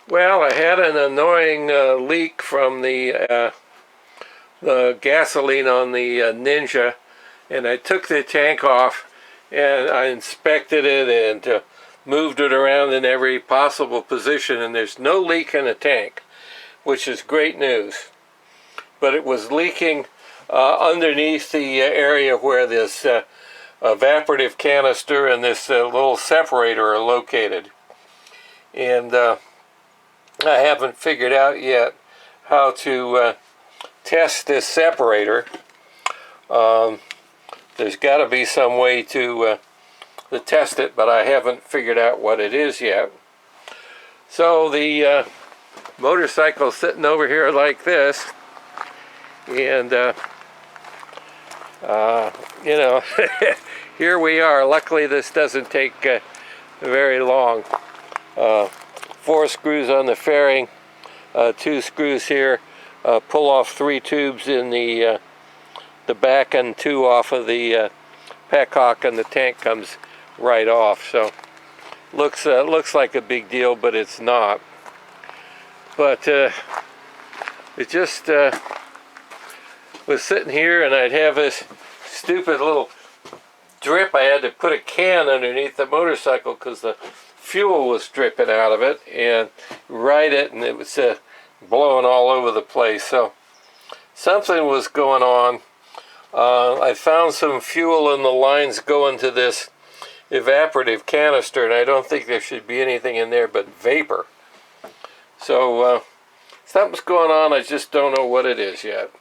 Well, I had an annoying leak from the gasoline on the Ninja, and I took the tank off and I inspected it and moved it around in every possible position, and there's no leak in the tank, which is great news. But it was leaking underneath the area where this evaporative canister and this little separator are located. And I haven't figured out yet how to test this separator. There's got to be some way to test it, but I haven't figured out what it is yet. So the motorcycle's sitting over here like this, and you know, here we are. Luckily this doesn't take very long. 4 screws on the fairing, 2 screws here, pull off 3 tubes in the back and 2 off of the petcock, and the tank comes right off. So looks like a big deal, but it's not. But it just was sitting here, and I'd have this stupid little drip. I had to put a can underneath the motorcycle because the fuel was dripping out of it, and ride it, and it was blowing all over the place. So something was going on. I found some fuel in the lines going to this evaporative canister, and I don't think there should be anything in there but vapor. So something's going on. I just don't know what it is yet.